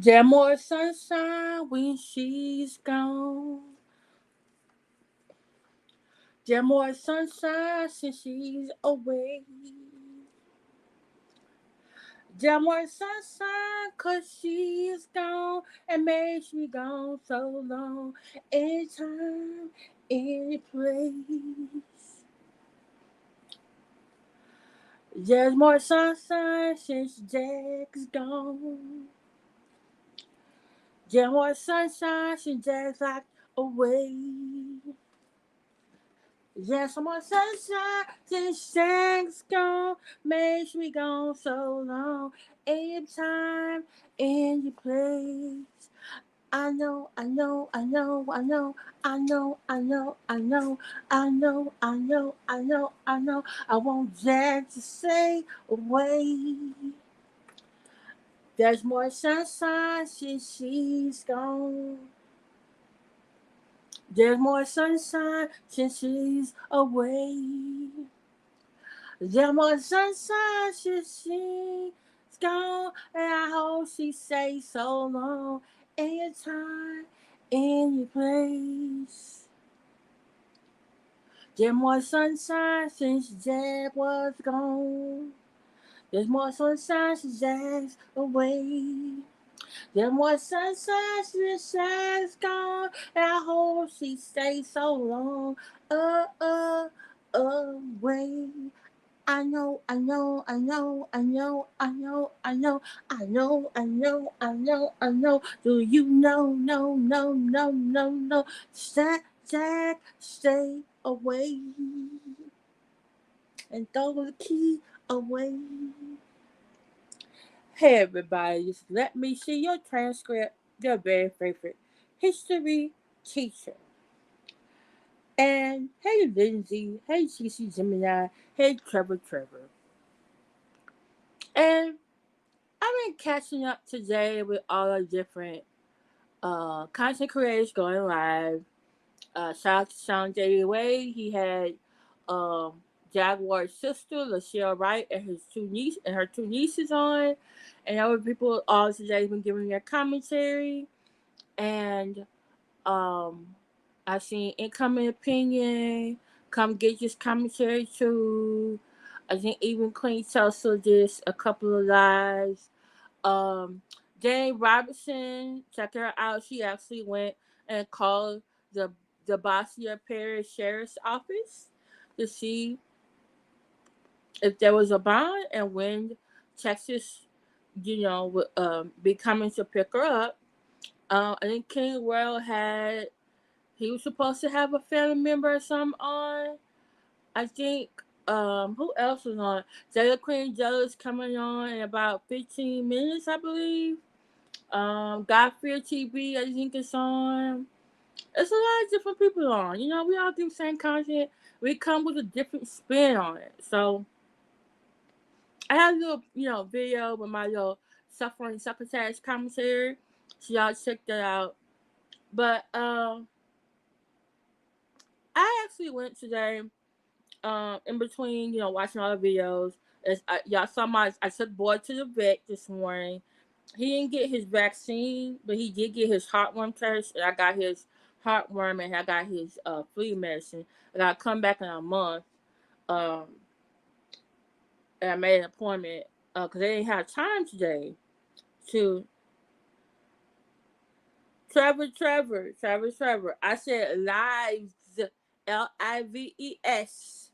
There more sunshine when she's gone. There more sunshine since she's away. There more sunshine cause she's gone and makes me gone so long. Anytime, any place. There's more sunshine since Jack's gone. There more sunshine since Jack's locked away. There's some more sunshine since Jack's gone. Makes me gone so long. Anytime, any place. I know, I know, I know, I know, I know, I know, I know, I know, I know, I know, I know. I want Jack to stay away. There's more sunshine since she's gone. There's more sunshine since she's away. There's more sunshine since she's gone, and I hope she stays so long. Anytime, any place. There's more sunshine since Jack was gone. There's more sunshine since Jack's away. There's more sunshine since Jack's gone, and I hope she stays so long. Uh, uh, away. I know, I know, I know, I know, I know, I know, I know, I know, I know, I know. Do you know, no, no, no, no, no. Jack, stay away and throw the key away. Hey everybody, just let me see your transcript, your very favorite history teacher. And hey Lindsay, hey CC Gemini, hey Trevor. And I've been catching up today with all the different content creators going live. Shout out to Sean J. Wade. He had um, Jaguar's sister, Lachelle Wright, and her two nieces on. And other people all today been giving their commentary. And um, I seen Incoming Opinion come get his commentary too. I think even Queen Tulsa did a couple of lives. Um, Jane Robertson, check her out. She actually went and called the the Bosnia Parish Sheriff's Office to see if there was a bond and when Texas, would be coming to pick her up. I think King World he was supposed to have a family member or something on. I think who else was on? Jada Queen Jealous coming on in about 15 minutes, I believe. Godfrey TV, I think it's on. It's a lot of different people on. We all do the same content. We come with a different spin on it. So I had a little, video with my little suffering succotash commentary. So y'all check that out. But I actually went today, in between, watching all the videos. Y'all saw I took boy to the vet this morning. He didn't get his vaccine, but he did get his heartworm test, and I got his heartworm and I got his flea medicine. I got to come back in a month, um, and I made an appointment because they didn't have time today to Trevor. I said lives, Lives.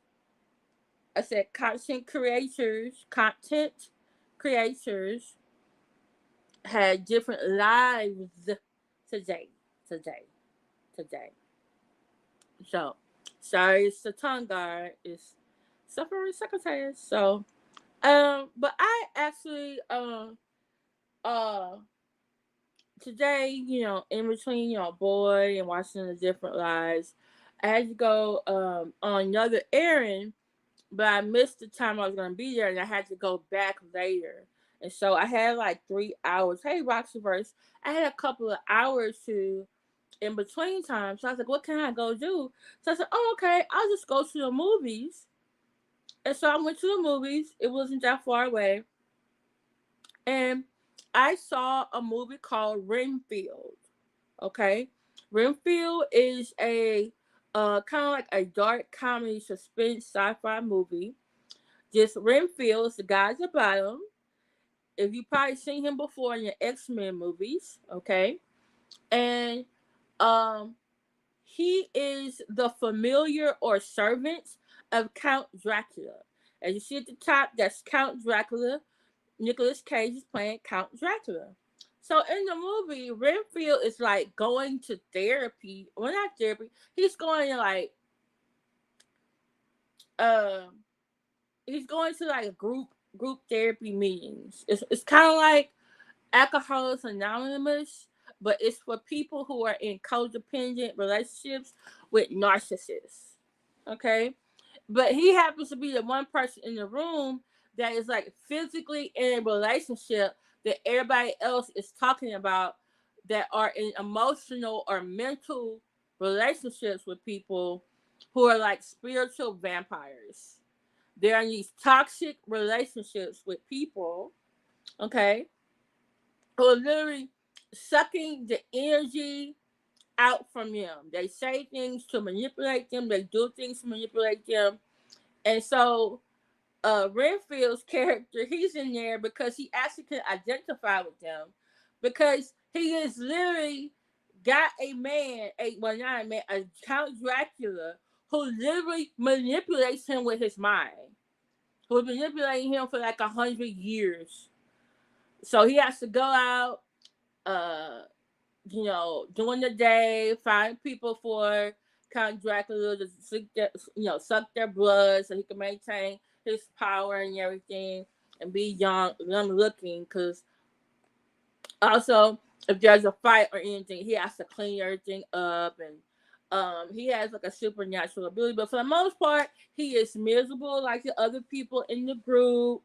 I said content creators had different lives today, today, today. So, sorry, it's the tongue guard. It's suffering secretary. So, but I actually, uh, today, in between, boy and watching the different lives, I had to go, on another errand, but I missed the time I was going to be there and I had to go back later. And so I had like 3 hours. Hey, Roxyverse. I had a couple of hours to in between time. So I was like, what can I go do? So I said, oh, okay, I'll just go to the movies. And so I went to the movies. It wasn't that far away. And I saw a movie called Renfield. Okay, Renfield is a kind of like a dark comedy suspense sci-fi movie. Just Renfield, the guy's about him. If you probably seen him before in your X-Men movies, okay, and um he is the familiar or servant of Count Dracula. As you see at the top, that's Count Dracula. Nicolas Cage is playing Count Dracula. So in the movie, Renfield is like going to therapy. Well, not therapy. He's going to like uh he's going to like group therapy meetings. It's kind of like Alcoholics Anonymous, but it's for people who are in codependent relationships with narcissists. Okay? But he happens to be the one person in the room that is like physically in a relationship that everybody else is talking about, that are in emotional or mental relationships with people who are like spiritual vampires. They're in these toxic relationships with people, okay, who are literally sucking the energy out from them. They say things to manipulate them, they do things to manipulate them. And so Renfield's character, he's in there because he actually can identify with them, because he is literally got a man, not a man, a Count Dracula, who literally manipulates him with his mind, who's manipulating him for like 100 years. So he has to go out, uh, during the day, find people for Count Dracula to suck their blood so he can maintain his power and everything, and be young looking. Because also, if there's a fight or anything, he has to clean everything up, and he has like a supernatural ability. But for the most part, he is miserable like the other people in the group.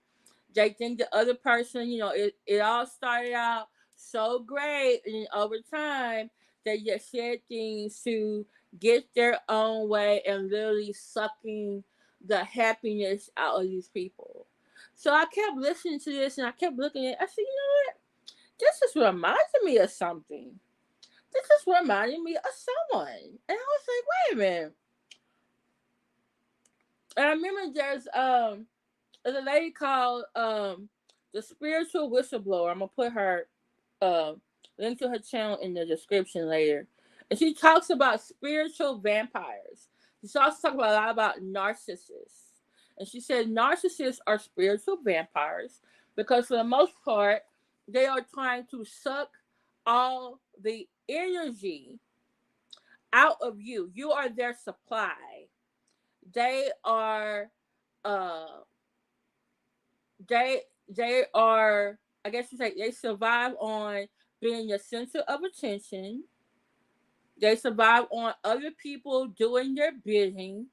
They think the other person, it all started out so great, and over time, they just said things to get their own way and literally sucking the happiness out of these people. So I kept listening to this and I kept looking at it. I said, what? This is reminding me of something. This is reminding me of someone. And I was like, wait a minute. And I remember there's a lady called the spiritual whistleblower. I'm gonna put her link to her channel in the description later. And she talks about spiritual vampires. She also talks about a lot about narcissists. And she said narcissists are spiritual vampires because for the most part, they are trying to suck all the energy out of you. You are their supply. They are uh they are, I guess you say, they survive on being the center of attention. They survive on other people doing their bidding.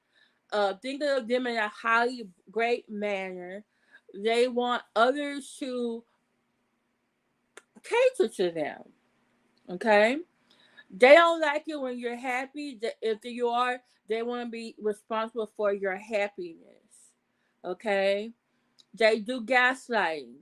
Think of them in a highly great manner. They want others to cater to them. Okay? They don't like it when you're happy. If you are, they want to be responsible for your happiness. Okay? They do gaslighting.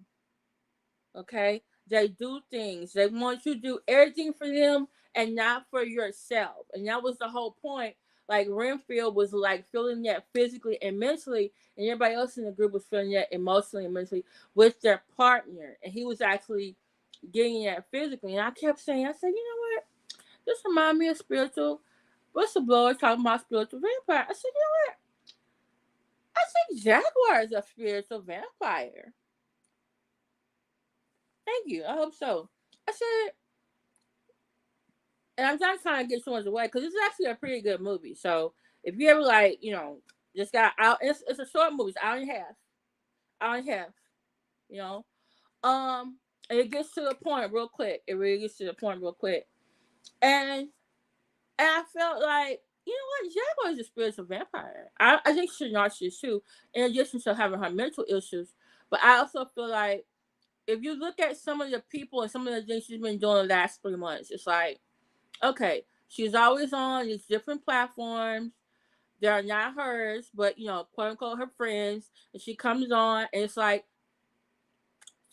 Okay? They do things. They want you to do everything for them and not for yourself. And that was the whole point. Like Renfield was like feeling that physically and mentally, and everybody else in the group was feeling that emotionally and mentally with their partner. And he was actually getting that physically. And I kept saying, I said, you know what? This reminds me of spiritual whistleblower talking about spiritual vampire. I said, you know what? I think Jaguar is a spiritual vampire. Thank you. I hope so. I said, and I'm not trying to get too much away because it's actually a pretty good movie. So if you ever just got out, it's a short movie, it's hour and a half, you know. And it gets to the point real quick. It really gets to the point real quick, and I felt like, you know what, Jaguar is a spiritual vampire. I think she's narcissist too, in addition to having her mental issues. But I also feel like if you look at some of the people and some of the things she's been doing the last 3 months, it's like, okay, she's always on these different platforms. They are not hers, but quote unquote her friends. And she comes on, and it's like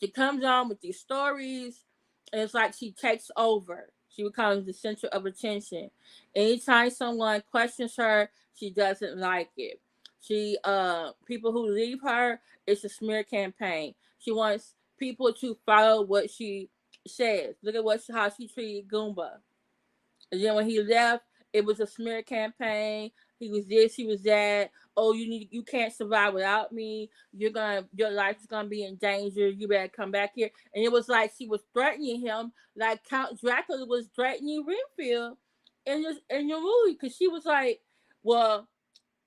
She comes on with these stories, and it's like she takes over. She becomes the center of attention. Anytime someone questions her, she doesn't like it. She people who leave her, it's a smear campaign. She wants people to follow what she says. Look at how she treated Goomba. And then when he left, it was a smear campaign. He was this, he was that. Oh, you can't survive without me. Your life's gonna be in danger. You better come back here. And it was like she was threatening him, like Count Dracula was threatening Renfield in the movie, because she was like, well,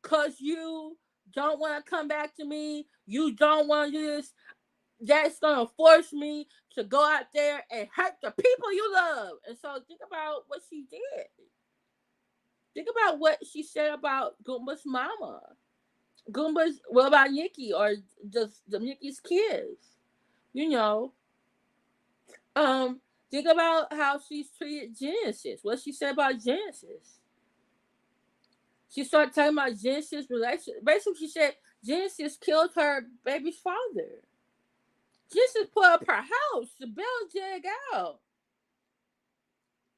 cause you don't want to come back to me. You don't want to do this. That's gonna force me to go out there and hurt the people you love. And so think about what she did. Think about what she said about Goomba's mama. What about Nikki or just the Nikki's kids? You know, um, think about how she's treated Genesis. What she said about Genesis. She started talking about Genesis' relationship. Basically, she said Genesis killed her baby's father. Genesis put up her house to build Jag out.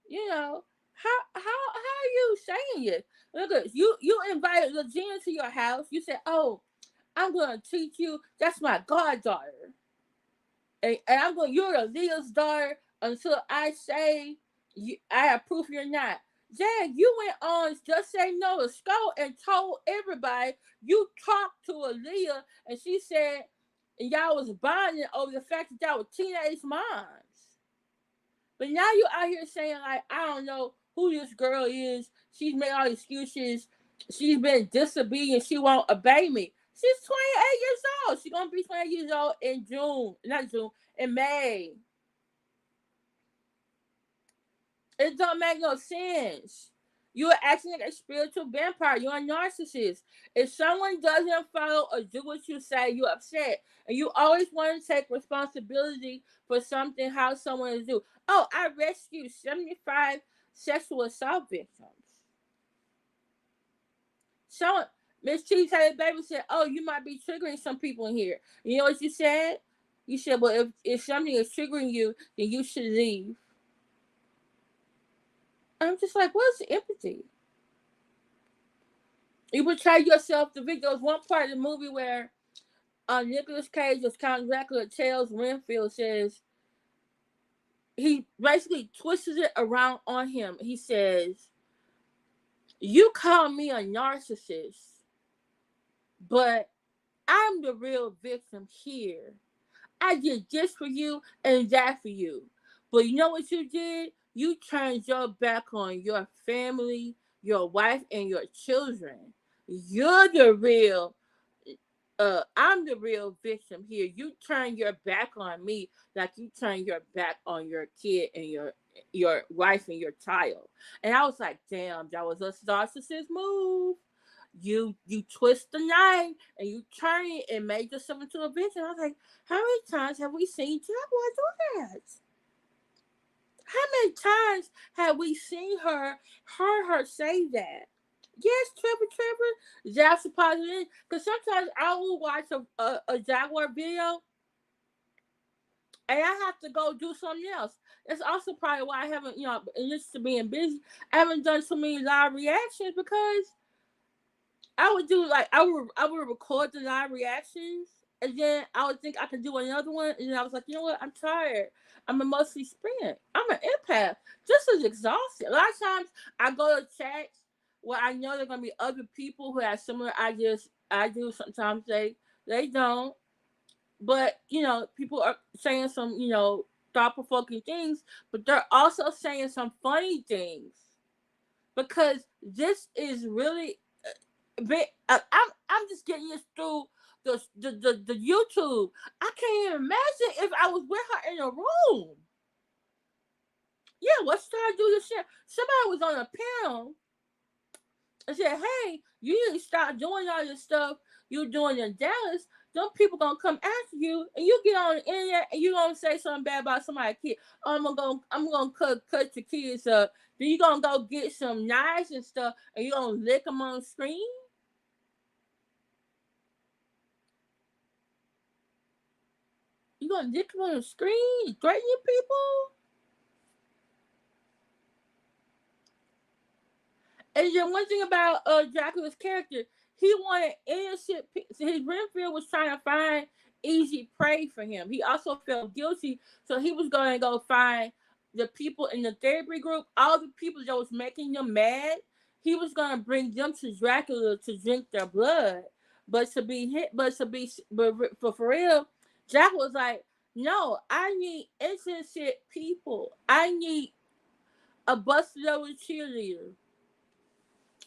You know, how are you saying it? Look at you invited Regina to your house. You said, "Oh, I'm gonna teach you. That's my goddaughter, and you're Leah's daughter until I say I have proof you're not." Jag, you went on Just Say No to Skull and told everybody you talked to Aaliyah, and she said, and y'all was bonding over the fact that y'all were teenage moms. But now you out here saying, like, I don't know who this girl is. She's made all excuses. She's been disobedient. She won't obey me. She's 28 years old. She's going to be 28 years old in June. Not June, in May. It don't make no sense. You are acting like a spiritual vampire. You're a narcissist. If someone doesn't follow or do what you say, you're upset. And you always want to take responsibility for something, how someone is do. Oh, I rescued 75 sexual assault victims. So Miss Cheese had a baby said, oh, you might be triggering some people in here. You know what you said? You said, well, if something is triggering you, then you should leave. I'm just like, what's the empathy? You portray yourself the victim. There was one part of the movie where Nicolas Cage as Count Dracula tells Renfield, says, he basically twists it around on him. He says, you call me a narcissist, but I'm the real victim here. I did this for you and that for you. But you know what you did? You turned your back on your family, your wife, and your children. You're the real I'm the real victim here. You turn your back on me like you turn your back on your kid and your wife and your child. And I was like, damn, that was a narcissist move. You twist the knife and you turn it and make yourself into a victim. I was like, how many times have we seen Jaguar do that? How many times have we seen her say that? Yes, Trevor, that's a positive. Because sometimes I will watch a Jaguar video and I have to go do something else. That's also probably why I haven't, in addition to being busy, I haven't done so many live reactions, because I would do I would record the live reactions, and then I would think I could do another one, and then I was like, you know what, I'm tired. I'm emotionally spent. I'm an empath. Just as exhausted. A lot of times I go to chats where I know there are gonna be other people who have similar ideas I do. Sometimes they don't. But people are saying some, thought provoking things, but they're also saying some funny things. Because this is really I'm just getting this through the YouTube. I can't even imagine if I was with her in a room. Yeah, let's try to do this shit. Somebody was on a panel and said, hey, you need to stop doing all this stuff you're doing in Dallas. Them people gonna come after you, and you get on the internet and you gonna say something bad about somebody's kid. I'm gonna cut your kids up. Then you gonna go get some knives and stuff, and you gonna lick them on the screen. You gonna dick on the screen, threatening people? And then one thing about Dracula's character, he wanted innocent. His Renfield was trying to find easy prey for him. He also felt guilty, so he was going to go find the people in the therapy group, all the people that was making them mad. He was going to bring them to Dracula to drink their blood, but to be hit, but for real, Dracula was like, no, I need innocent people. I need a busted over cheerleader.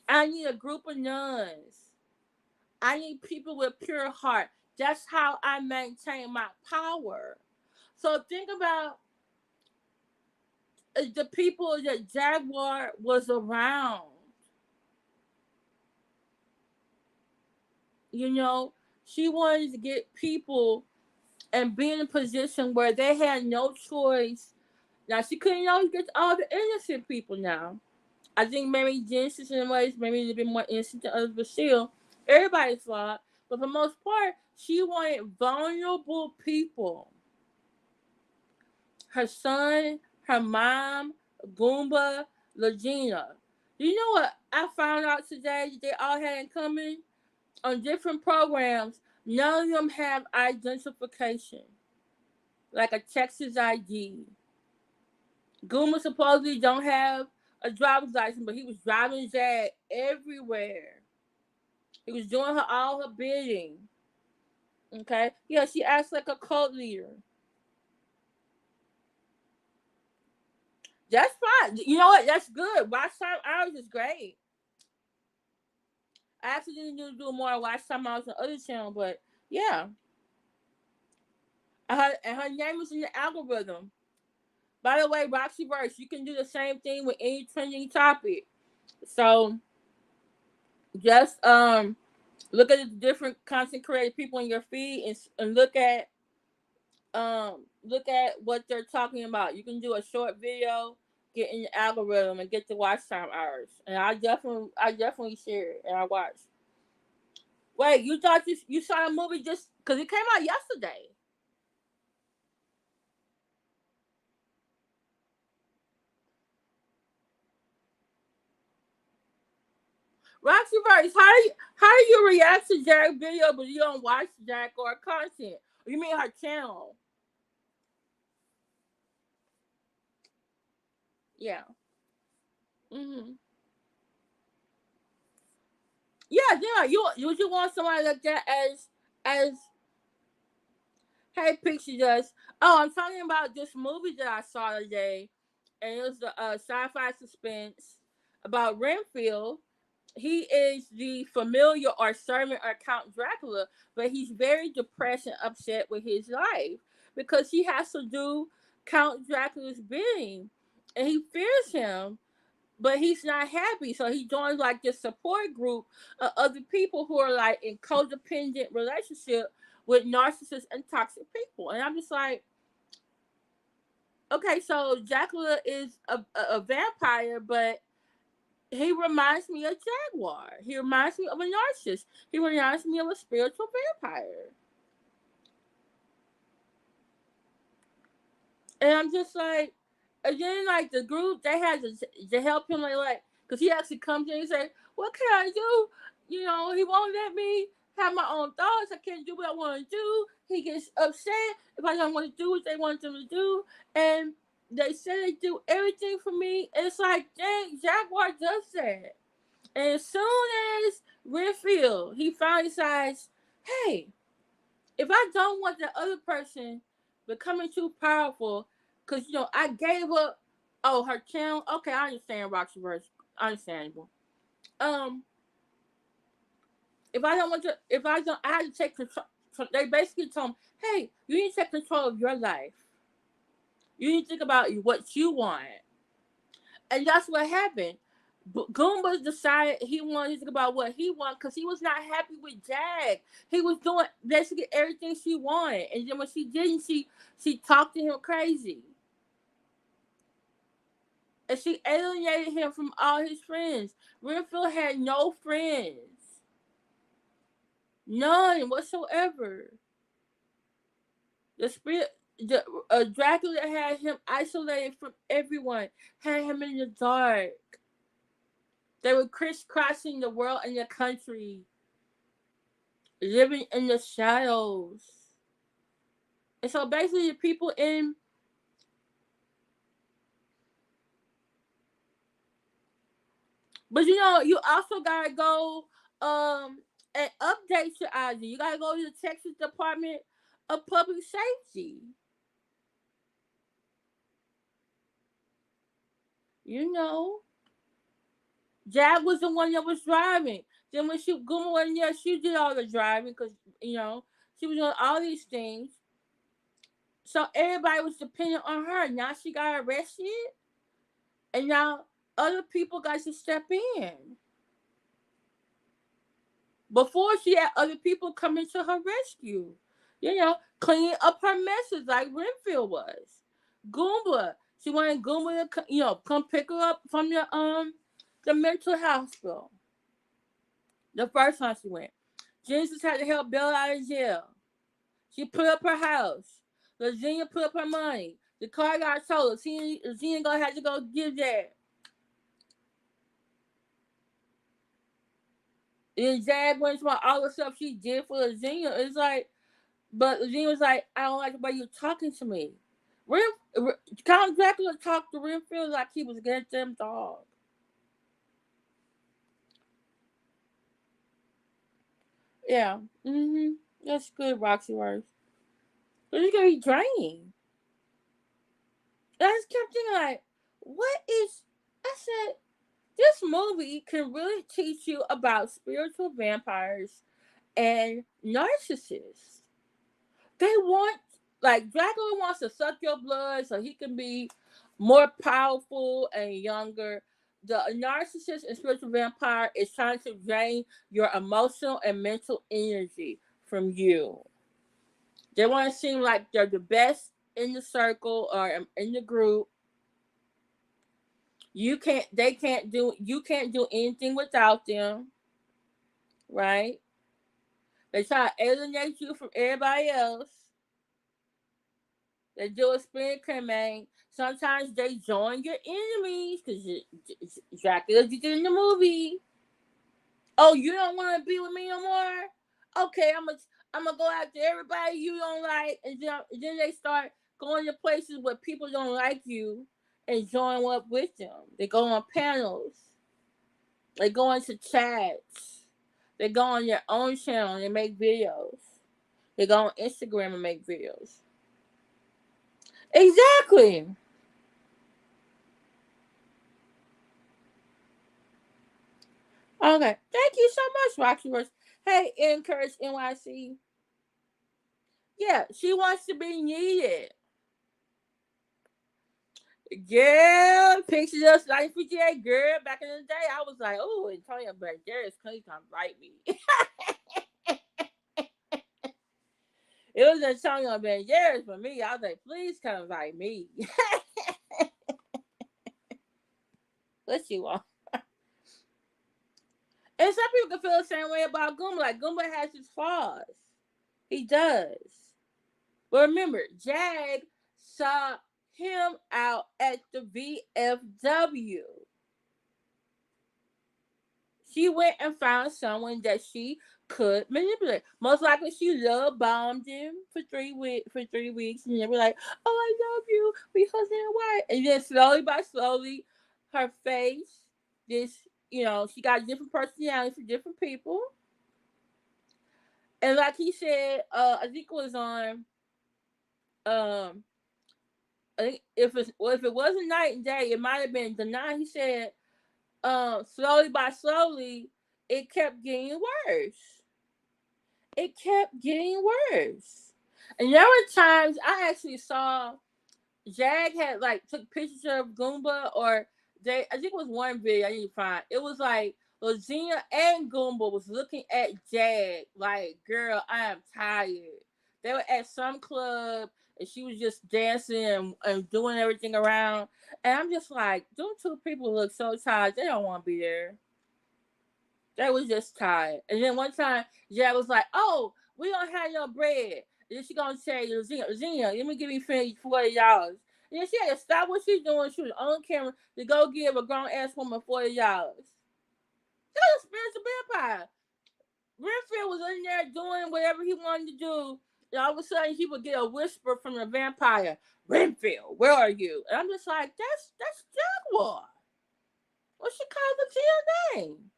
I need a group of nuns. I need people with pure heart. That's how I maintain my power. So think about the people that Jaguar was around. You know, she wanted to get people and be in a position where they had no choice. Now, she couldn't always get all the innocent people now. I think maybe Genesis in ways maybe a little bit more innocent than others, but still, everybody's flawed. But for the most part, she wanted vulnerable people. Her son, her mom, Goomba, Legina. You know what I found out today that they all had in common? On different programs, none of them have identification, like a Texas ID. Goomba supposedly don't have a driver's license, but he was driving his dad everywhere. He was doing all her bidding. Okay? Yeah, she acts like a cult leader. That's fine. You know what? That's good. Watch time hours is great. I actually didn't do more watch time hours on the other channel, but yeah. And her name is in the algorithm. By the way, Roxy Verse, you can do the same thing with any trending topic. So just look at the different content created people in your feed and look at what they're talking about. You can do a short video, get in the algorithm, and get the watch time hours. And I definitely share it and I watch. Wait, you thought you saw a movie just because it came out yesterday? Roxy Verse, how do you react to Jack video but you don't watch Jack or content? You mean her channel? Yeah. Mhm. Yeah, yeah. You want somebody like that as hey Pixie does. Oh, I'm talking about this movie that I saw today, and it was the sci-fi suspense about Renfield. He is the familiar or servant or Count Dracula, but he's very depressed and upset with his life because he has to do Count Dracula's bidding, and he fears him, but he's not happy. So he joins like this support group of other people who are like in codependent relationship with narcissists and toxic people. And I'm just like, okay, so Dracula is a vampire, but he reminds me of Jaguar. He reminds me of a narcissist. He reminds me of a spiritual vampire. And I'm just like, and then like the group they had to help him because he actually comes in and say, "What can I do?" You know, he won't let me have my own thoughts. I can't do what I want to do. He gets upset if I don't want to do what they want them to do, and they say they do everything for me. And it's like, dang, Jaguar does that. And as soon as Renfield, he finally decides, hey, if I don't want the other person becoming too powerful, because I gave up. Oh, her channel. Okay, I understand Roxy Verse. Understandable. Um, if I don't, I had to take control. So they basically told him, hey, you need to take control of your life. You need to think about what you want, and that's what happened. Goomba decided he wanted to think about what he wanted because he was not happy with Jag. He was doing basically everything she wanted, and then when she didn't, she talked to him crazy, and she alienated him from all his friends. Renfield had no friends, none whatsoever. The spirit, Dracula had him isolated from everyone, had him in the dark. They were crisscrossing the world and the country, living in the shadows. And so basically, the people in. But you also gotta go and update your ID. You gotta go to the Texas Department of Public Safety. You know, Jag was the one that was driving. Then when Guma wasn't there, she did all the driving because she was doing all these things. So everybody was dependent on her. Now she got arrested, and now other people got to step in. Before she had other people coming to her rescue, cleaning up her messes like Renfield was. Goomba, she wanted Goomba to come pick her up from the mental hospital. The first time she went, Genesis had to help bail out of jail. She put up her house. Virginia put up her money. The car got sold. Virginia gonna have to go give that. And Jag went about all the stuff she did for Virginia. It's like, but Virginia was like, I don't like the way you're talking to me. Count Dracula talked to Renfield like he was a goddamn dog. Yeah. That's good, Roxy Worth. But it's gonna be draining. I just kept thinking like, what is I said, this movie can really teach you about spiritual vampires and narcissists. They want, like, Dracula wants to suck your blood so he can be more powerful and younger. The narcissist and spiritual vampire is trying to drain your emotional and mental energy from you. They want to seem like they're the best in the circle or in the group. You can't do anything without them, right? They try to alienate you from everybody else. They do a spirit command. Sometimes they join your enemies because Dracula did it in the movie. Oh, you don't want to be with me no more? Okay, I'm gonna go after everybody you don't like, and then they start going to places where people don't like you and join up with them. They go on panels. They go into chats. They go on their own channel and they make videos. They go on Instagram and make videos. Exactly. Okay. Thank you so much, Roxy Rose. Hey, Encourage NYC. Yeah, she wants to be needed. Girl, pictures of 1958, girl. Back in the day, I was like, oh, Antonio Banderas couldn't come write me. It was Antonio Banderas for me. I was like, please come write me. What you want? And some people can feel the same way about Goomba. Like, Goomba has his flaws. He does. But remember, Jag saw him out at the VFW. She went and found someone that she could manipulate. Most likely, she love bombed him for 3 weeks, and they were like, "Oh, I love you, we husband and wife." And then slowly by slowly, her face, she got different personalities for different people. And like he said, I think it was on, um, I think if it wasn't night and day, it might have been the night. He said, slowly by slowly, it kept getting worse. It kept getting worse. And there were times I actually saw Jag had like took pictures of Goomba, or I think it was one video I need to find. It was like Lozina and Goomba was looking at Jag like, girl, I am tired. They were at some club and she was just dancing and doing everything around. And I'm just like, those two people look so tired. They don't want to be there. They was just tired. And then one time, Jag was like, oh, we don't have no bread. And then she gonna say, Zena, let me give you $40. And then she had to stop what she's doing. She was on camera to go give a grown ass woman $40. That's a spiritual vampire. Renfield was in there doing whatever he wanted to do. And all of a sudden, he would get a whisper from the vampire, Renfield, where are you? And I'm just like, that's Jaguar. What she called the Jill name?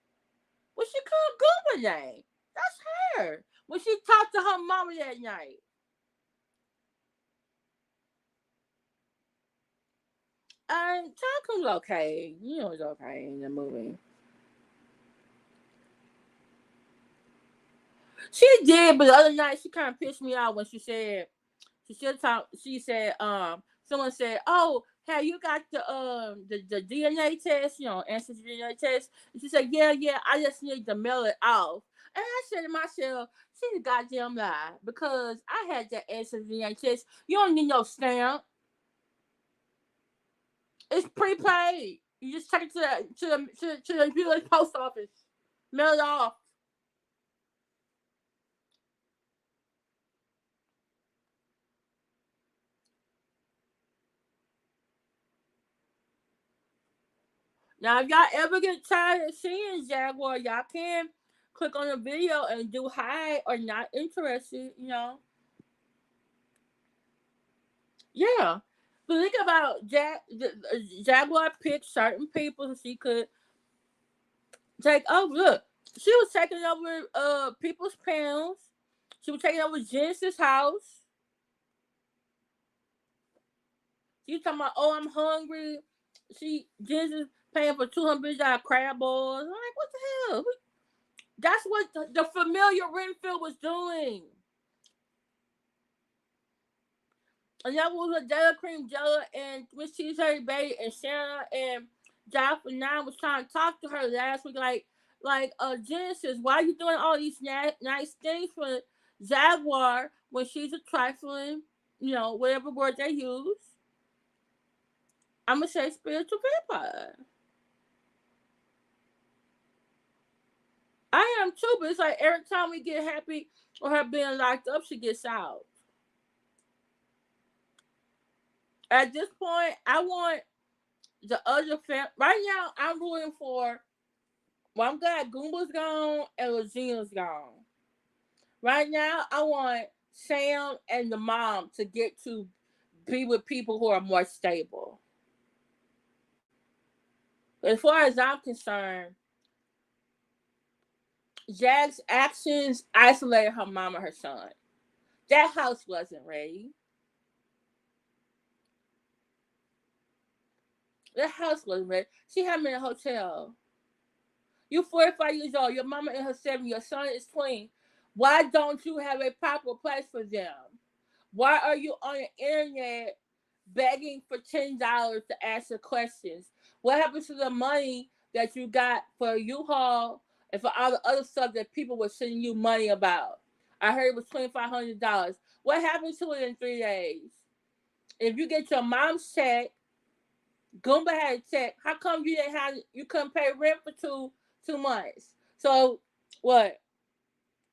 What she called Goomba name? That's her. When she talked to her mama that night. And Tom was okay. You know, it was okay in the movie. She did, but the other night she kind of pissed me off when she said she said someone said, "Oh, have you got the DNA test? You know, ancestry DNA test?" And she said, "Yeah. I just need to mail it off." And I said to myself, "She's a goddamn lie because I had that ancestry DNA test. You don't need no stamp. It's prepaid. You just take it to the U.S. post office, mail it off." Now, if y'all ever get tired of seeing Jaguar, y'all can click on the video and do hi or not interested, you know. Yeah. But think about Jaguar picked certain people so she could take over. Look, she was taking over people's panels. She was taking over Genesis' house. She was talking about, oh, I'm hungry. Genesis paying for $200 crab balls. I'm like, what the hell? That's what the familiar Renfield was doing. And that was a Jella Cream Jella and Miss Cheeseberry Bay and Shanna and Jonathan Nine was trying to talk to her last week, like Genesis, why are you doing all these nice things for Jaguar when she's a trifling, you know, whatever word they use. I'm gonna say spiritual vampire. I am too, but it's like every time we get happy or her being locked up, she gets out. At this point, I want the other fam. Right now, I'm rooting for. Well, I'm glad Goomba's gone and Regina's gone. Right now, I want Sam and the mom to get to be with people who are more stable. As far as I'm concerned, Jack's actions isolated her mom and her son. That house wasn't ready. That house wasn't ready. She had me in a hotel. You 45 years old. Your mama in her 70s. Your son is 20. Why don't you have a proper place for them? Why are you on the internet begging for $10 to answer questions? What happens to the money that you got for U-Haul and for all the other stuff that people were sending you money about? I heard it was $2,500. What happened to it in 3 days? If you get your mom's check, Goomba had a check. How come you couldn't pay rent for two months? So what?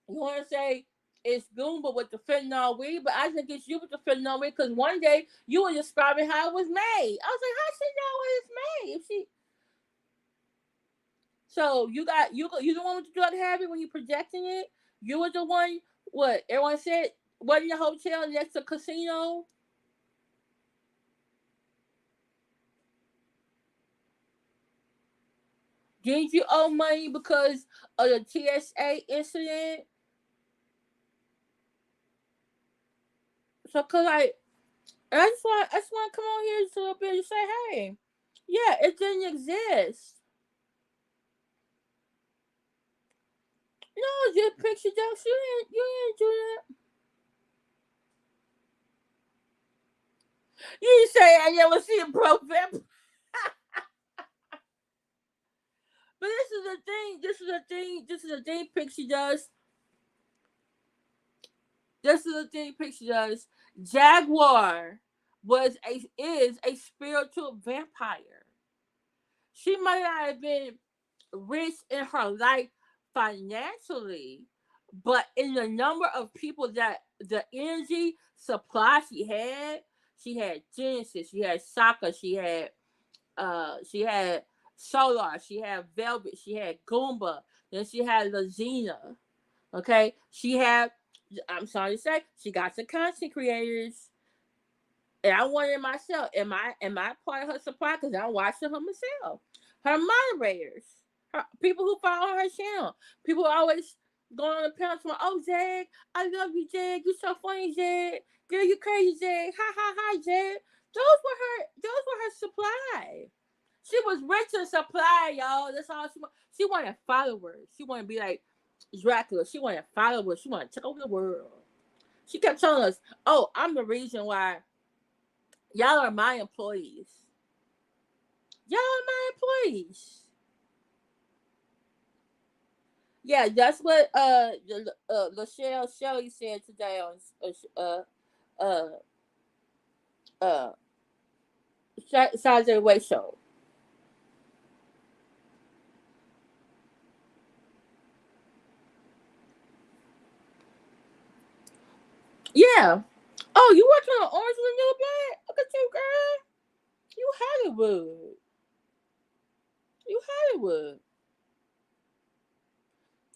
You want to say it's Goomba with the fentanyl weed, but I think it's you with the fentanyl weed because one day you were describing how it was made. I was like, how she know what it's made? If she so you the one with the drug habit when you projecting it. You were the one. What everyone said? What in the hotel next to casino? Didn't you owe money because of the TSA incident? So, cause I just want to come on here just a little bit and say, hey, yeah, it didn't exist. No, just picture jokes. You didn't do that. You didn't say I never see a broke vampire. But this is the thing. This is the thing. This is the thing. Pixie does. This is the thing. Pixie does. Jaguar is a spiritual vampire. She might not have been rich in her life financially, but in the number of people the energy supply she had Genesis, she had Sokka, she had Solar, she had Velvet, she had Goomba, then she had Lazina. Okay, she had. I'm sorry to say, she got the content creators, and I wonder myself, am I part of her supply? Because I'm watching her myself. Her moderators, her people who follow her channel, people always going on the panel to oh Jag, I love you, Jag. You so funny, Jag. Girl, you crazy, Jag. Ha ha ha, Jag. Those were her supply. She was rich in supply, y'all. That's all she wanted. She wanted followers. She wanted to be like Dracula. She wanted followers. She wanted to take over the world. She kept telling us, "Oh, I'm the reason why y'all are my employees. Y'all are my employees." Yeah, that's what Lachelle Shelley said today on uh uh Saturday Way Show. Yeah. Oh, you working on Orange with New Black? Look at you, girl. You Hollywood. You Hollywood.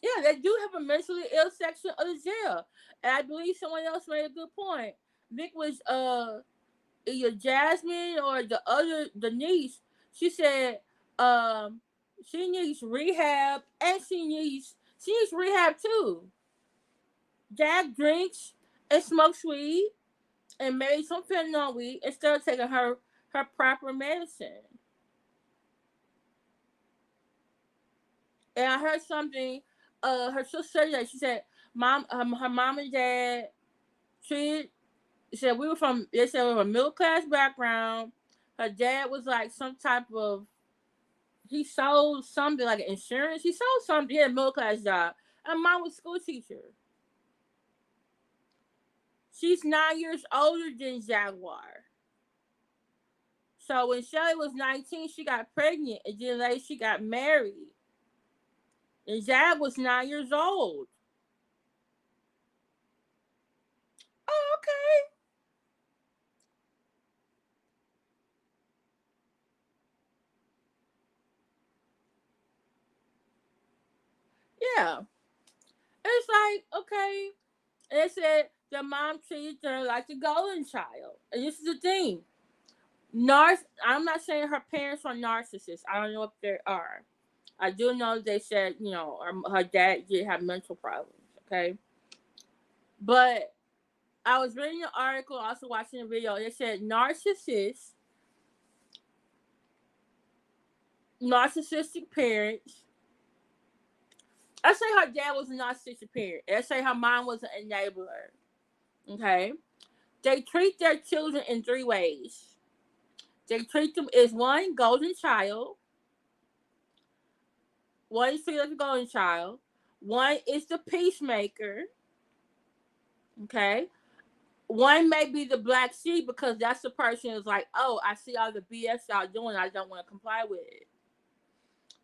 Yeah, they do have a mentally ill section of the jail. And I believe someone else made a good point. Nick was either Jasmine or the niece. She said she needs rehab and she needs rehab too. Jack drinks and smokes weed and maybe some fentanyl weed instead of taking her proper medicine. And I heard something. Her sister said that she said, "Mom, her mom and dad treated." She said we were from. They said we were a middle class background. Her dad was like some type of. He sold something like insurance. He sold something. He had a middle class job. And mom was a school teacher. She's 9 years older than Jaguar. So when Shelly was 19, she got pregnant, and then later she got married. And Jag was 9 years old. Oh, okay. Yeah. It's like, okay. And they said the mom treated her like the golden child. And this is the thing. I'm not saying her parents are narcissists. I don't know if they are. I do know they said, her dad did have mental problems, okay? But I was reading an article, also watching a video. They said narcissistic parents. I say her dad was a narcissistic parent. I say her mom was an enabler. Okay, they treat their children in three ways. They treat them as one golden child. One is treated as a golden child. One is the peacemaker. Okay. One may be the black sheep because that's the person who's like, oh, I see all the BS y'all doing. I don't want to comply with it.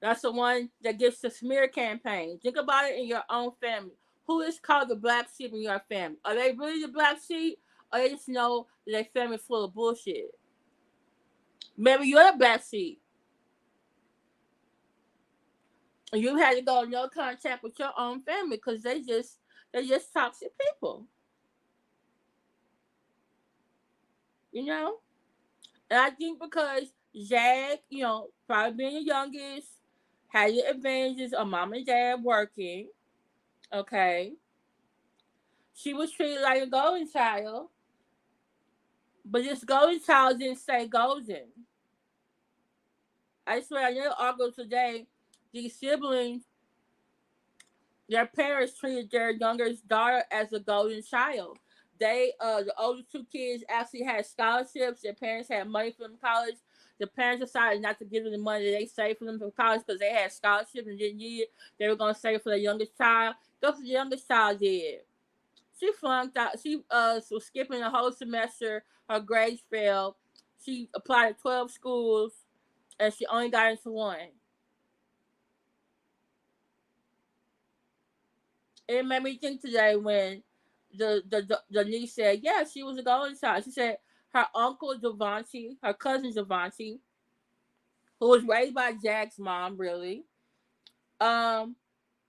That's the one that gets the smear campaign. Think about it in your own family. Who is called the black sheep in your family? Are they really the black sheep? Or they just know that their family full of bullshit? Maybe you're the black sheep. And you had to go no contact with your own family because they just toxic people. You know? And I think because Jag, probably being the youngest, had the advantages of mom and dad working, okay? She was treated like a golden child, but this golden child didn't stay golden. I swear, I never argue today. These siblings, their parents treated their youngest daughter as a golden child. The older two kids actually had scholarships. Their parents had money for them college. The parents decided not to give them the money that they saved for them for college because they had scholarships and didn't need it. They were going to save for the youngest child. Guess what the youngest child did? She flunked out. She was skipping the whole semester. Her grades failed. She applied to 12 schools, and she only got into one. It made me think today when the niece said, yeah, she was a golden child. She said her uncle Devontae, her cousin Devontae, who was raised by Jack's mom, really. Um,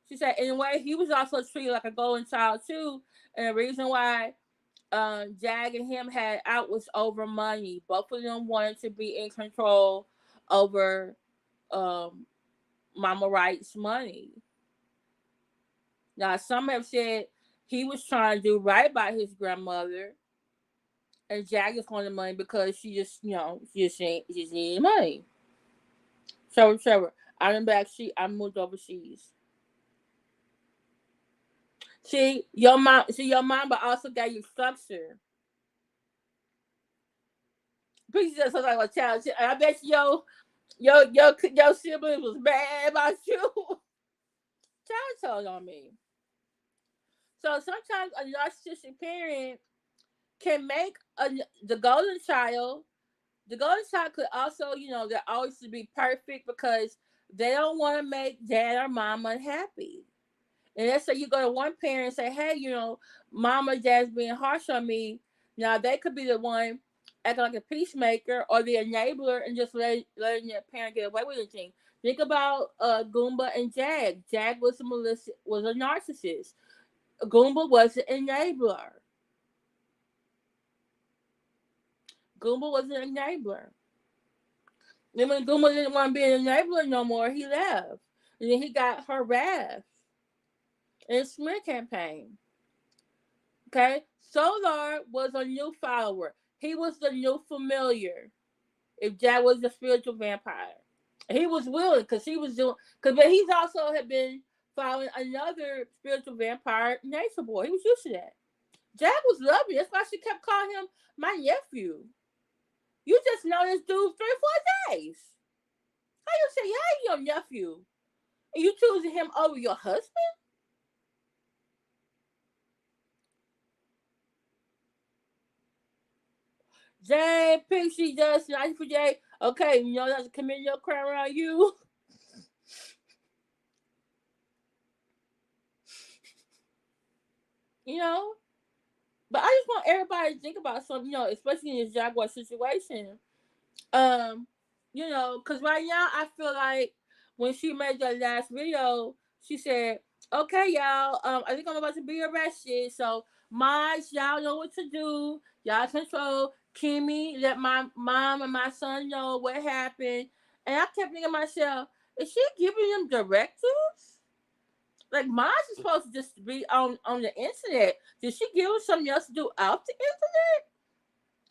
she said in a way he was also treated like a golden child too, and the reason why Jag and him had out was over money. Both of them wanted to be in control over um, Mama Wright's money. Now, some have said he was trying to do right by his grandmother, and Jag just wanted money because she just, she just needed money. Trevor, I'm back. I moved overseas. Your mom, but also got you structure. Please just like a child. I bet your siblings was mad about you. Child told on me. So sometimes a narcissistic parent can make the golden child. The golden child could also, they're always to be perfect because they don't want to make dad or mom unhappy. And let's say you go to one parent and say, hey, mom or dad's being harsh on me. Now they could be the one acting like a peacemaker or the enabler and just letting their parent get away with anything. Think about Goomba and Jag. Jag was a narcissist. Goomba was an enabler. Goomba was an enabler. Then when Goomba didn't want to be an enabler no more, he left. And then he got harassed in a smear campaign. Okay? Solar was a new follower. He was the new familiar. If Jag was the spiritual vampire. He was willing because but he's also had been following another spiritual vampire, Nature Boy. He was used to that. Jag was loving. That's why she kept calling him my nephew. You just know this dude 3 or 4 days. How you say, yeah, your nephew? And you choosing him over your husband? Jay, Pixie, Dust, nice for Jay. Okay, that's a committing your crime around you. you know? But I just want everybody to think about something, especially in this Jaguar situation. Um, because right now I feel like when she made that last video, she said, okay, y'all, I think I'm about to be arrested. So, moms, y'all know what to do. Y'all control Kimmy, let my mom and my son know what happened. And I kept thinking to myself, is she giving them directives? Like, Maj is supposed to just be on the internet. Did she give him something else to do off the internet?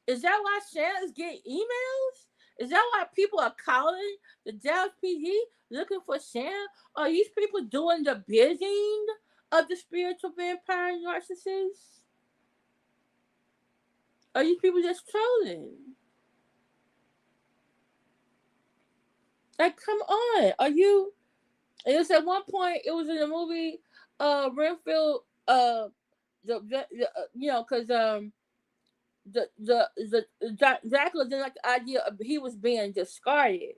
Is that why Shannon's getting emails? Is that why people are calling the Dallas PD looking for Shannon? Are these people doing the bidding of the spiritual vampire narcissists? Are these people just trolling? Like, come on. Are you? It was at one point. It was in the movie, Renfield. Because Dracula didn't like the idea of he was being discarded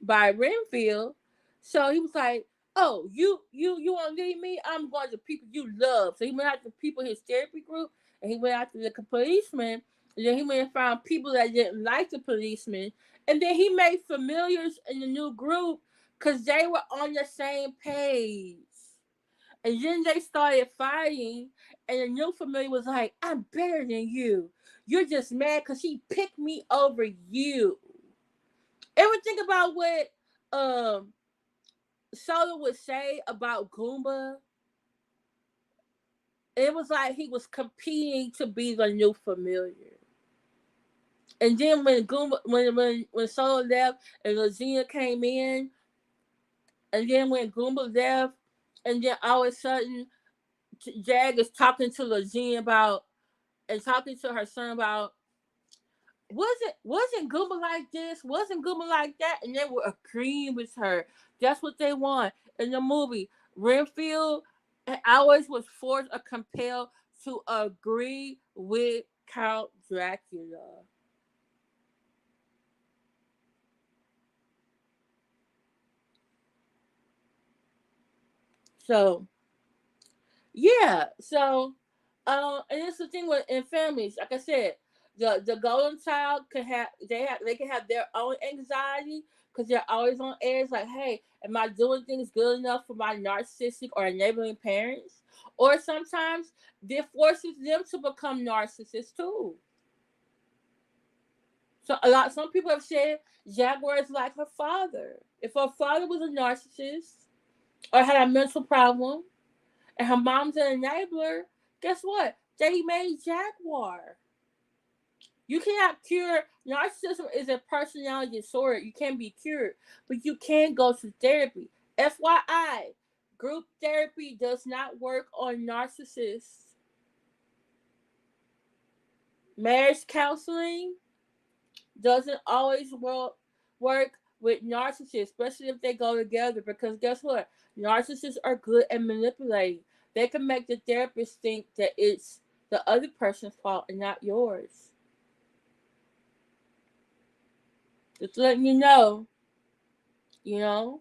by Renfield, so he was like, "Oh, you want to leave me? I'm going to people you love." So he went after people in his therapy group, and he went after the policeman, and then he went and found people that didn't like the policeman, and then he made familiars in the new group because they were on the same page. And then they started fighting, and the new familiar was like, I'm better than you. You're just mad because he picked me over you. Ever think about what Soda would say about Goomba? It was like he was competing to be the new familiar. And then when Goomba, when Soda left and Lazina came in, and then when Goomba left, and then all of a sudden Jag is talking to Lazine about and talking to her son about wasn't Goomba like this? Wasn't Goomba like that? And they were agreeing with her. That's what they want in the movie. Renfield always was forced or compelled to agree with Count Dracula. So yeah, so And it's the thing with in families. Like I said, the golden child they can have their own anxiety because they're always on edge. Like, hey, am I doing things good enough for my narcissistic or enabling parents? Or sometimes it forces them to become narcissists too. So some people have said Jaguar is like her father. If her father was a narcissist or had a mental problem, and her mom's an enabler, guess what? They made Jaguar. You cannot cure narcissism is a personality disorder. You can't be cured, but you can go to therapy. FYI, group therapy does not work on narcissists. Marriage counseling doesn't always work with narcissists, especially if they go together. Because guess what? Narcissists are good at manipulating. They can make the therapist think that it's the other person's fault and not yours. Just letting you know, you know?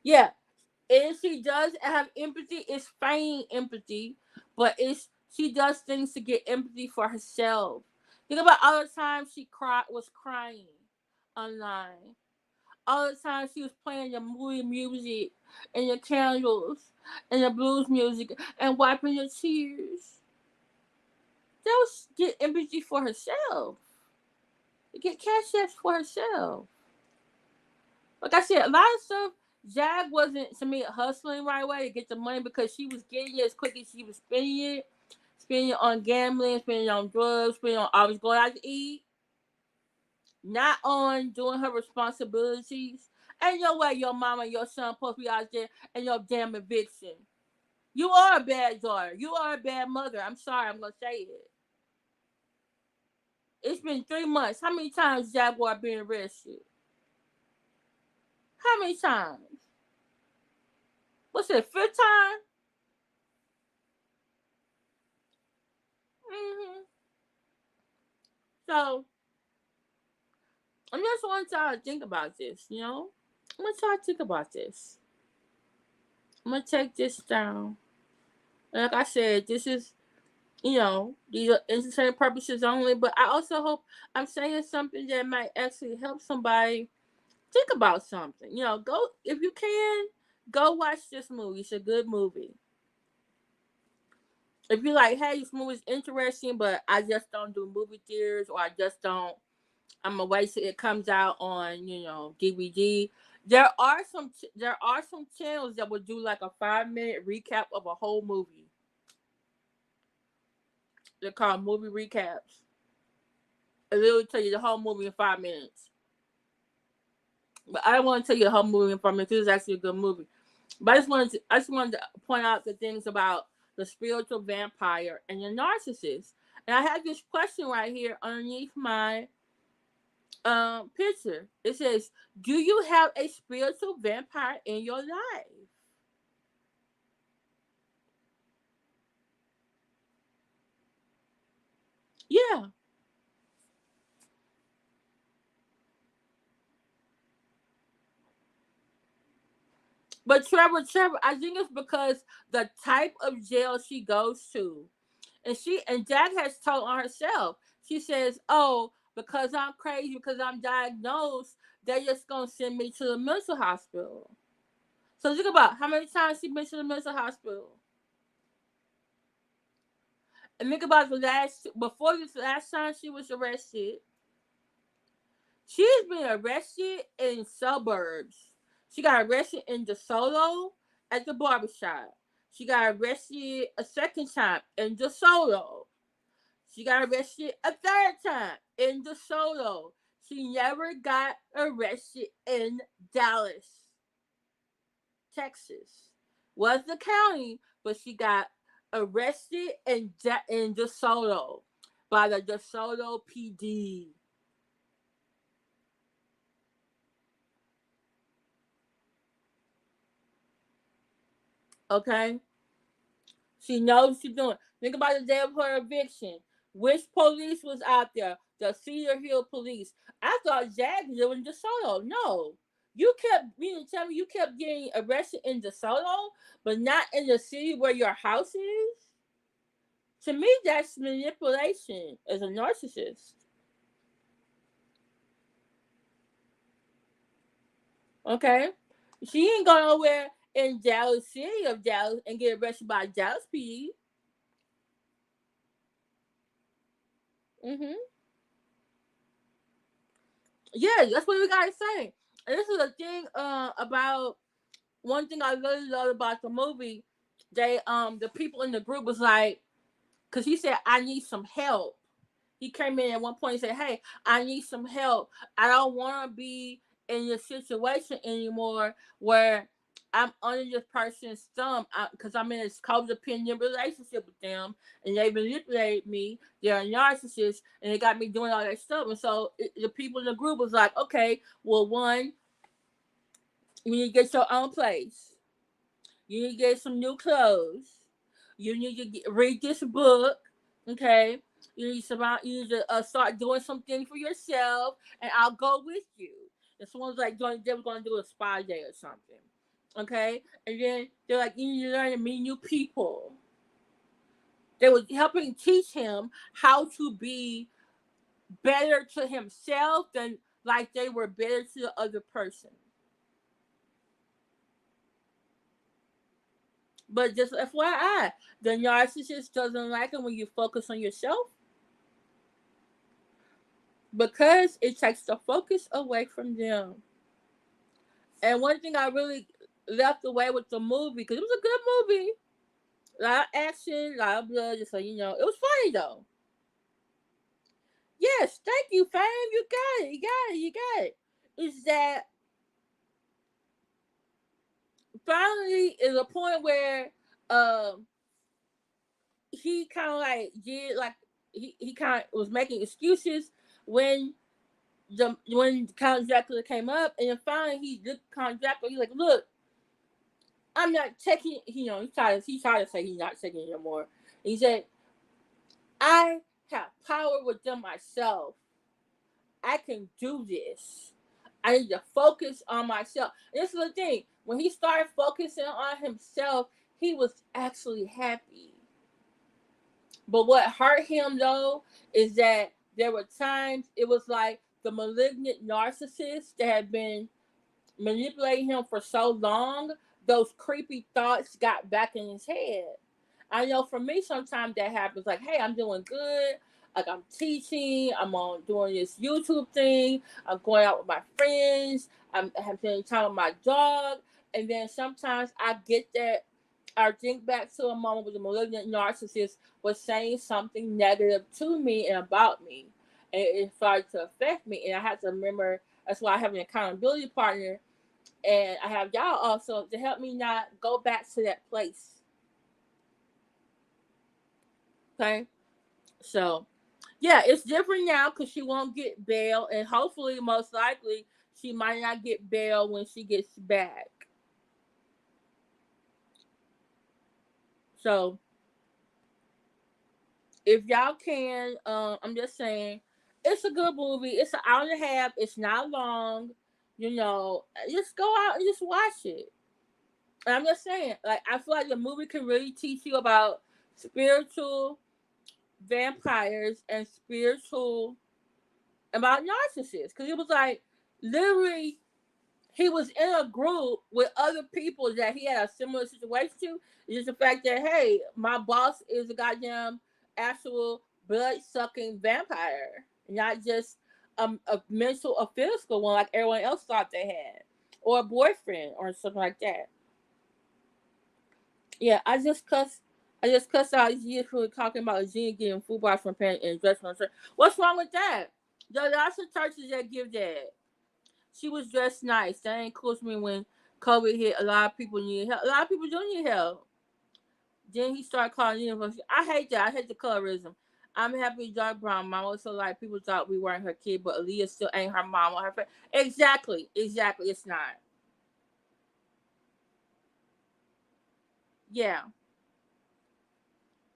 Yeah, and she does have empathy. It's feigning empathy, but she does things to get empathy for herself. Think about all the times she was crying online. All the time she was playing the movie music and the candles and the blues music and wiping the tears. That was get empathy for herself. Get cash checks for herself. Like I said, a lot of stuff Jag wasn't to me hustling right away to get the money because she was getting it as quick as she was spending it on gambling, spending it on drugs, spending it on always going out to eat, not on doing her responsibilities. Ain't no way your mama and your son supposed to be out there and your damn eviction. You are a bad daughter. You are a bad mother. I'm sorry, I'm gonna say it. It's been 3 months. How many times Jaguar been arrested? How many times? What's it, fifth time? Mm-hmm. So I just want y'all to think about this, you know? I want y'all to think about this. I'm gonna take this down. Like I said, this is, these are entertainment purposes only, but I also hope I'm saying something that might actually help somebody think about something. Go, if you can, go watch this movie. It's a good movie. If you're like, hey, this movie's interesting, but I just don't do movie theaters, or I just don't, I'm gonna wait till it comes out on, DVD. There are some channels that will do like a 5-minute recap of a whole movie. They're called movie recaps. It literally tell you the whole movie in 5 minutes. But I don't want to tell you the whole movie in 5 minutes. This is actually a good movie. But I just wanted to point out the things about the spiritual vampire and the narcissist. And I have this question right here underneath my picture. It says, "Do you have a spiritual vampire in your life?" Yeah. But Trevor, I think it's because the type of jail she goes to. And Jack has told on herself. She says, "Oh, because I'm crazy, because I'm diagnosed, they're just gonna send me to the mental hospital." So think about how many times she been to the mental hospital, and think about before this last time she was arrested. She's been arrested in suburbs. She got arrested in DeSoto at the barbershop. She got arrested a second time in DeSoto. She got arrested a third time in DeSoto. She never got arrested in Dallas, Texas. Was the county, but she got arrested in DeSoto by the DeSoto PD. Okay? She knows what she's doing. Think about the day of her eviction. Which police was out there? The Cedar Hill police. I thought Jag lived in DeSoto. No. You kept meaning to tell me you kept getting arrested in DeSoto, but not in the city where your house is? To me, that's manipulation as a narcissist. Okay? She ain't going nowhere in Dallas City of Dallas and get arrested by Dallas PD. Hmm. Yeah, that's what we gotta say. And this is the thing about one thing I really love about the movie. They the people in the group was like, because he said I need some help. He came in at one point and said, "Hey, I need some help. I don't want to be in this situation anymore where I'm under this person's thumb because I'm in this codependent relationship with them, and they manipulated me. They're a narcissist, and they got me doing all that stuff." And so the people in the group was like, "Okay, well, one, you need to get your own place. You need to get some new clothes. You need to read this book. Okay. You need to start doing something for yourself, and I'll go with you." And someone's like, they were going to do a spa day or something. Okay. And then they're like, you need to learn to meet new people. They were helping teach him how to be better to himself than like they were better to the other person. But just FYI, the narcissist doesn't like it when you focus on yourself because it takes the focus away from them. And one thing I really left away with the movie, because it was a good movie, a lot of action, a lot of blood, just so you know, it was funny though. Yes, thank you, fam. You got it. You got it. You got it. Is that finally is a point where um he kind of like did like he kind of was making excuses when when Count Dracula came up, and then finally he looked Count Dracula. He's like, "Look, I'm not taking." You know, he tried to say he's not taking it anymore. He said, "I have power within myself. I can do this. I need to focus on myself." And this is the thing: when he started focusing on himself, he was actually happy. But what hurt him though is that there were times it was like the malignant narcissist that had been manipulating him for so long, those creepy thoughts got back in his head. I know for me, sometimes that happens. Like, hey, I'm doing good. Like, I'm teaching. I'm on doing this YouTube thing. I'm going out with my friends. I'm having time with my dog. And then sometimes I get that. I think back to a moment where the malignant narcissist was saying something negative to me and about me. And it started to affect me. And I had to remember that's why I have an accountability partner, and I have y'all also to help me not go back to that place. Okay, so yeah, it's different now because she won't get bail, and hopefully, most likely, she might not get bail when she gets back. So if y'all can, I'm just saying, it's a good movie. It's an hour and a half. It's not long. You know, just go out and just watch it. And I'm just saying, like, I feel like the movie can really teach you about spiritual vampires and spiritual about narcissists, because it was like literally he was in a group with other people that he had a similar situation to. It's just the fact that, hey, my boss is a goddamn actual blood sucking vampire, not just a mental or physical one like everyone else thought they had, or a boyfriend or something like that. Yeah, I just cussed out years for talking about Gina getting food box from parents and dress on her. What's wrong with that? There are lots of churches that give that. She was dressed nice. That ain't cool to me when COVID hit. A lot of people need help. A lot of people do need help. Then he started calling university. I hate that. I hate the colorism. I'm happy dark brown. Mom also like people thought we weren't her kid, but Aaliyah still ain't her mom or her friend. Exactly. Exactly. It's not. Yeah.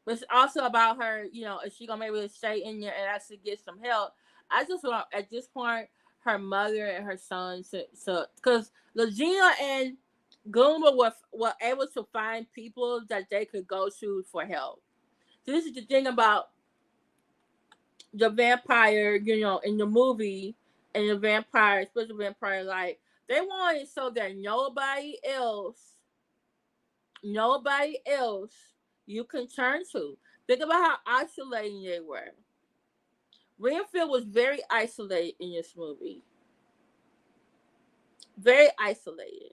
But it's also about her, you know, is she gonna be able to stay in there and actually get some help? I just want at this point her mother and her son to because Legina and Goomba were able to find people that they could go to for help. So this is the thing about the vampire, in the movie, and the vampire, especially vampire, like they wanted so that nobody else you can turn to. Think about how isolating they were. Renfield was very isolated in this movie. Very isolated.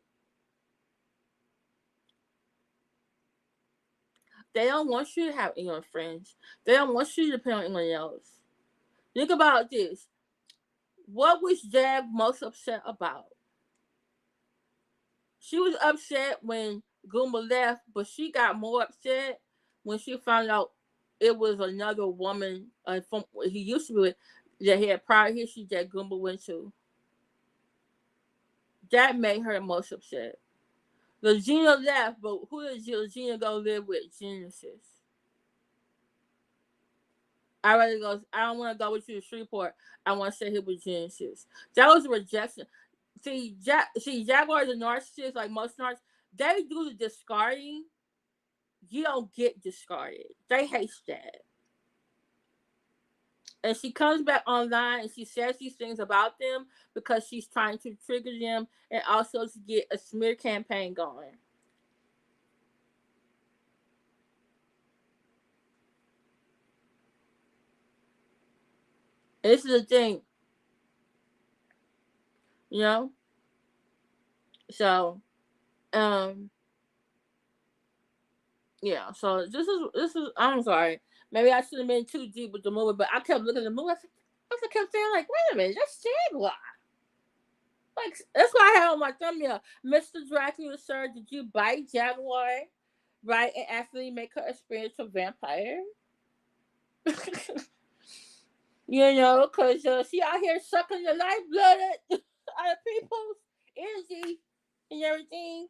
They don't want you to have anyone friends. They don't want you to depend on anyone else. Think about this. What was Jag most upset about? She was upset when Goomba left, but she got more upset when she found out it was another woman from he used to be with that he had prior history that Goomba went to. That made her most upset. Legina left, but who did Legina go live with? Genesis. I don't want to go with you to Shreveport. I want to stay here with Genesis. That was a rejection. Jaguars and narcissists, like most narcissists, they do the discarding. You don't get discarded. They hate that. And she comes back online and she says these things about them because she's trying to trigger them and also to get a smear campaign going. And this is the thing, you know? So, um, yeah, so this is I'm sorry. Maybe I should have been too deep with the movie, but I kept looking at the movie. I kept saying, like, wait a minute, that's Jaguar. Like, that's why I had on my thumbnail. Mr. Dracula, sir, did you bite Jaguar? Right? And actually make her a spiritual vampire? Because she out here sucking the lifeblood out of people's energy and everything.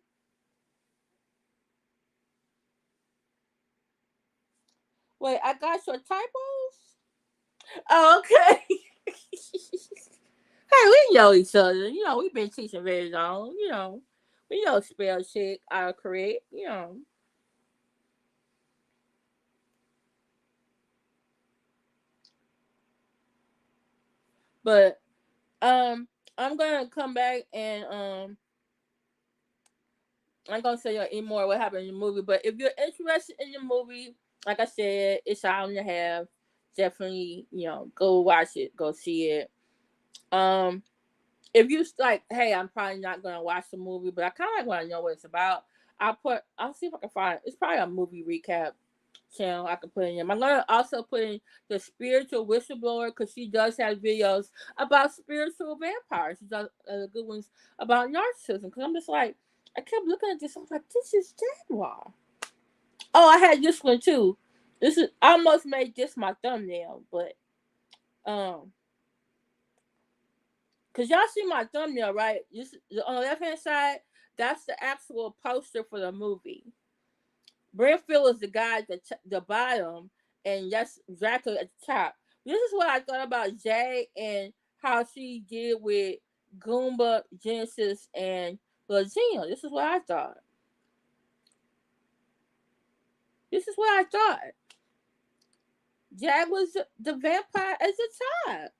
Wait, I got your typos? Oh, okay. Hey, we know each other. We've been teaching very long. We know spell check, autocorrect. But I'm gonna come back and I'm gonna say any more what happened in the movie. But if you're interested in the movie, like I said, it's an hour and a half. Definitely, go watch it, go see it. Um, if you like, hey, I'm probably not gonna watch the movie, but I kind of want to know what it's about. I'll see if I can find. It's probably a movie recap channel I can put in. I'm gonna also put in the spiritual whistleblower because she does have videos about spiritual vampires. She does good ones about narcissism. Because I'm just like, I kept looking at this. I was like, this is Jaguar. Oh, I had this one too. This is I almost made this my thumbnail, but um, cause y'all see my thumbnail, right? This on the left hand side. That's the actual poster for the movie. Renfield is the guy at the bottom, and that's Dracula at the top. This is what I thought about Jay and how she did with Goomba, Genesis, and Lazina. This is what I thought. This is what I thought. Jag was the vampire at the top.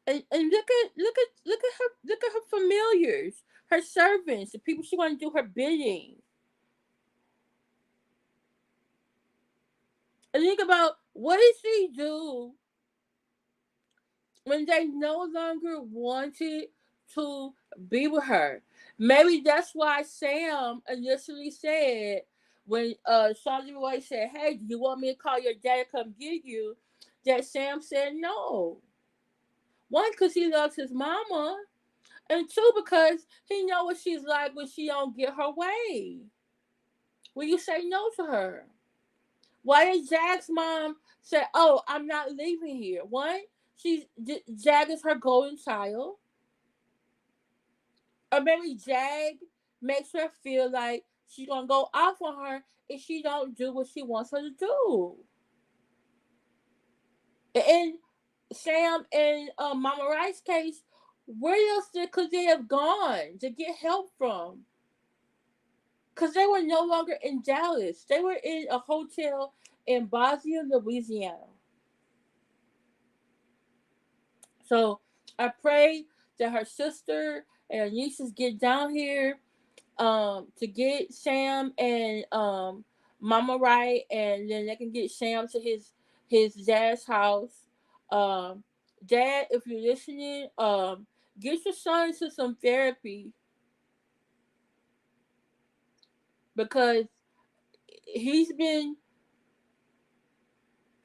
And look at her familiars, her servants, the people she want to do her bidding. And think about what did she do when they no longer wanted to be with her. Maybe that's why Sam initially said when Sandra Roy said, "Hey, do you want me to call your dad to come get you?" That Sam said no. One, because he loves his mama, and two, because he know what she's like when she don't get her way. When you say no to her. Why did Jag's mom say, "Oh, I'm not leaving here"? One, Jag is her golden child, or maybe Jag makes her feel like she's gonna go off on her if she don't do what she wants her to do. And Sam and Mama Rice's case, where else could they have gone to get help from? Because they were no longer in Dallas. They were in a hotel in Bosnia, Louisiana. So I pray that her sister and her nieces get down here to get Sam and Mama right, and then they can get Sam to his dad's house. Um, Dad, if you're listening, get your son to some therapy because he's been.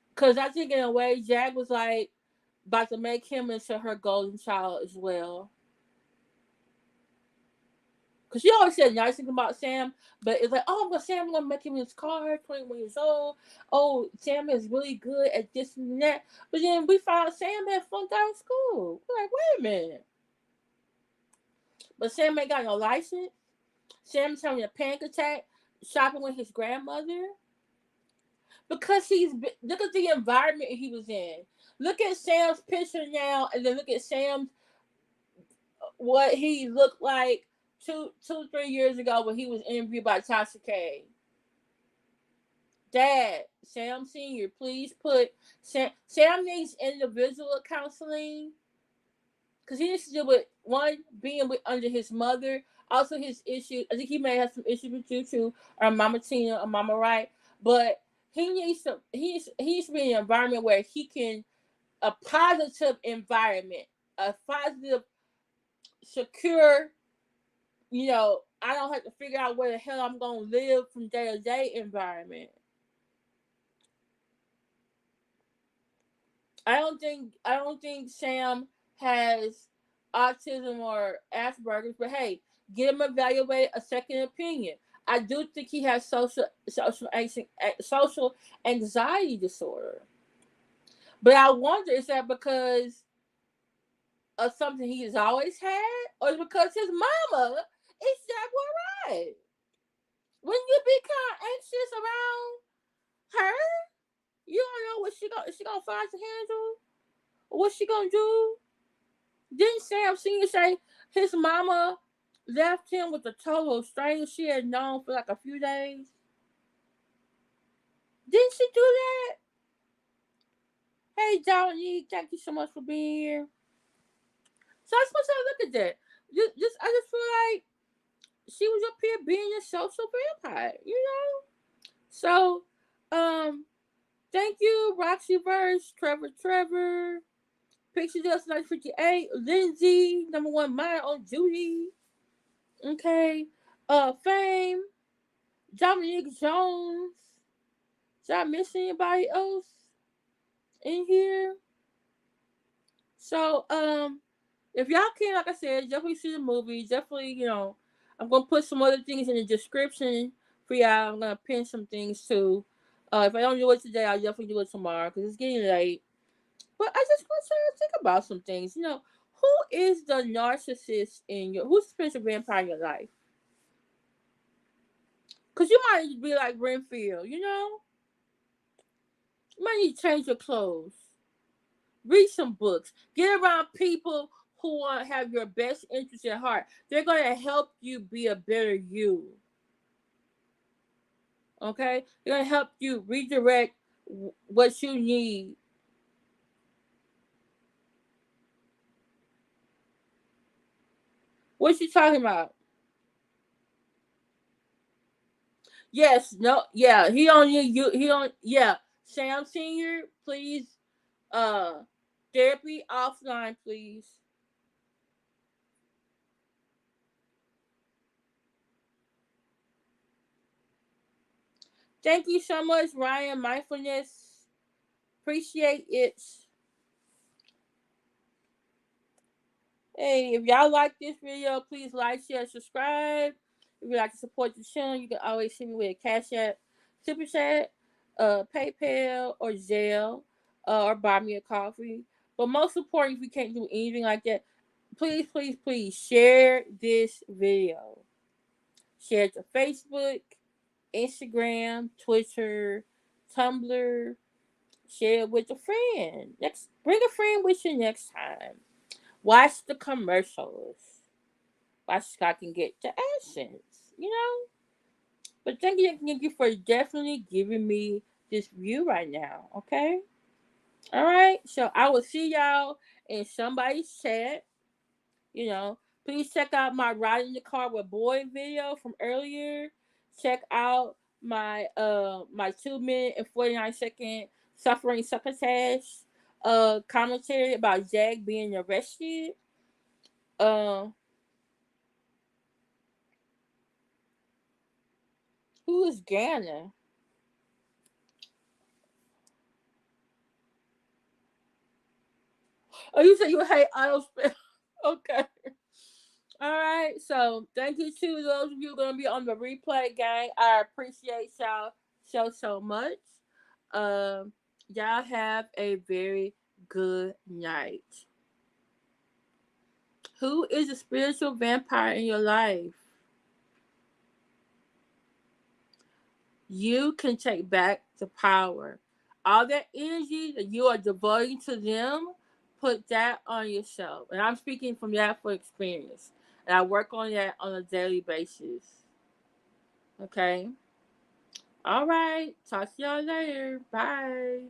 Because I think in a way, Jag was like about to make him into her golden child as well. Because she always said nice things about Sam, but it's like, oh, well, Sam, I'm going to make him his car, 21 years old. Oh, Sam is really good at this and that. But then we found Sam had flunked out of school. We're like, wait a minute. But Sam ain't got no license. Sam's having a panic attack shopping with his grandmother. Because look at the environment he was in. Look at Sam's picture now, and then look at Sam's what he looked like 3 years ago when he was interviewed by Tasha K. Dad, Sam Senior, please put Sam needs individual counseling because he needs to deal with one being with under his mother, also his issues. I think he may have some issues with you too, or Mama Tina or Mama Wright, but he needs to be in an environment where he can a positive environment, a positive, secure. I don't have to figure out where the hell I'm gonna live from day to day environment. I don't think Sam has autism or Asperger's, but hey, get him evaluate a second opinion. I do think he has social anxiety disorder, but I wonder is that because of something he has always had, or is it because his mama is that right? Wouldn't you be kind of anxious around her? You don't know what she gonna find to handle. What she gonna do? Didn't Sam Senior say his mama left him with a total stranger she had known for like a few days? Didn't she do that? Hey, Dominique, thank you so much for being here. So I just want to look at that. I just feel like she was up here being a social vampire, So, thank you, Roxy Verse, Trevor, Pixie Dust 958, Lindsay, number one Maya on duty. Okay. Fame, Dominique Jones. Did I miss anybody else in here? So, if y'all can, like I said, definitely see the movie. Definitely, I'm gonna put some other things in the description for y'all. I'm gonna pin some things too. If I don't do it today, I'll definitely do it tomorrow because it's getting late. But I just want you to think about some things. Who is the narcissist who's the spiritual vampire in your life? Because you might be like Renfield, You might need to change your clothes. Read some books. Get around people who want to have your best interest at heart. They're going to help you be a better you. Okay? They're going to help you redirect what you need. What you talking about? Yes, no, yeah, he don't need you. He don't. Yeah, Sam Senior, please. Uh, Therapy offline, please. Thank you so much, Ryan. Mindfulness. Appreciate it. Hey, if y'all like this video, please like, share, subscribe. If you'd like to support the channel, you can always hit me with a Cash App, Super Chat, PayPal, or Zelle, or buy me a coffee. But most important, if you can't do anything like that, please, please, please share this video. Share it to Facebook, Instagram, Twitter, Tumblr. Share it with a friend. Bring a friend with you next time. Watch the commercials. Watch so I can get the accents, you know? But thank you for definitely giving me this view right now, okay? All right, so I will see y'all in somebody's chat. You know, please check out my ride in the car with boy video from earlier. Check out my 2 minute and 49 second suffering succotash commentary about Jag being arrested. Uh, who is Ghana? Oh, you said you hate auto spell. Okay. All right. So thank you to those of you gonna be on the replay, gang. I appreciate y'all so much. Um, y'all have a very good night. Who is a spiritual vampire in your life? You can take back the power. All that energy that you are devoting to them, put that on yourself. And I'm speaking from that for experience. And I work on that on a daily basis. Okay? All right. Talk to y'all later. Bye.